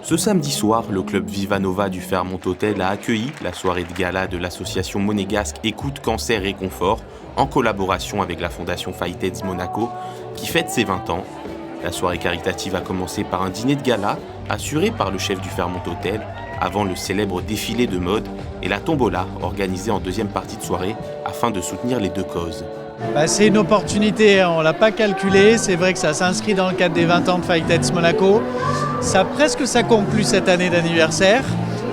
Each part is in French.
Ce samedi soir, le club Vivanova du Fairmont Hotel a accueilli la soirée de gala de l'association monégasque Écoute Cancer Réconfort en collaboration avec la fondation Fight-Aids Monaco qui fête ses 20 ans. La soirée caritative a commencé par un dîner de gala assuré par le chef du Fairmont Hotel avant le célèbre défilé de mode et la tombola organisée en deuxième partie de soirée afin de soutenir les deux causes. C'est une opportunité, on ne l'a pas calculé, c'est vrai que ça s'inscrit dans le cadre des 20 ans de Fight-Aids Monaco. Ça conclut cette année d'anniversaire,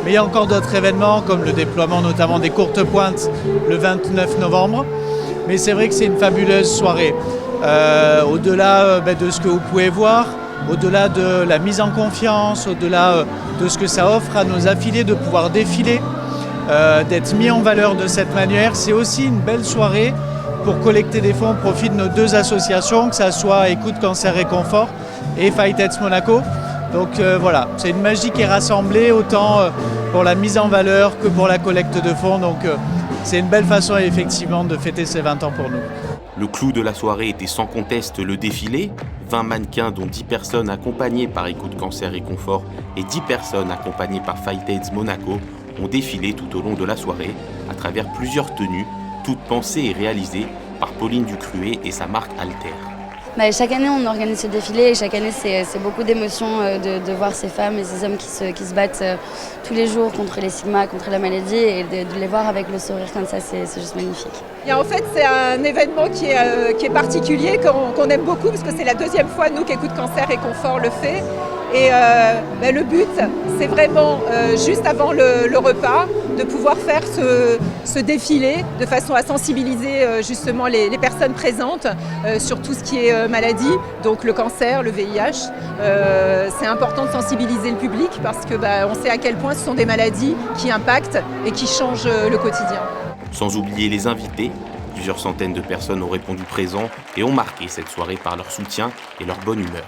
mais il y a encore d'autres événements comme le déploiement notamment des courtes pointes le 29 novembre. Mais c'est vrai que c'est une fabuleuse soirée. Au-delà de ce que vous pouvez voir, au-delà de la mise en confiance, au-delà de ce que ça offre à nos affiliés de pouvoir défiler, d'être mis en valeur de cette manière, c'est aussi une belle soirée pour collecter des fonds au profit de nos deux associations, que ce soit Écoute Cancer Réconfort et Fight-Aids Monaco. Donc voilà, c'est une magie qui est rassemblée autant pour la mise en valeur que pour la collecte de fonds. Donc c'est une belle façon effectivement de fêter ces 20 ans pour nous. Le clou de la soirée était sans conteste le défilé. 20 mannequins dont 10 personnes accompagnées par Écoute Cancer Réconfort et 10 personnes accompagnées par Fight-Aids Monaco ont défilé tout au long de la soirée à travers plusieurs tenues, toutes pensées et réalisées par Pauline Ducruet et sa marque Alter. Chaque année, on organise ce défilé et chaque année, c'est beaucoup d'émotions de voir ces femmes et ces hommes qui se battent tous les jours contre les stigmas, contre la maladie et de les voir avec le sourire comme ça, c'est juste magnifique. Et en fait, c'est un événement qui est particulier, qu'on aime beaucoup parce que c'est la deuxième fois, nous, qu'Écoute Cancer Réconfort le fait. Et le but, c'est vraiment, juste avant le repas, de pouvoir faire ce défilé de façon à sensibiliser justement les personnes présentes sur tout ce qui est maladie, donc le cancer, le VIH. C'est important de sensibiliser le public parce que on sait à quel point ce sont des maladies qui impactent et qui changent le quotidien. Sans oublier les invités, plusieurs centaines de personnes ont répondu présent et ont marqué cette soirée par leur soutien et leur bonne humeur.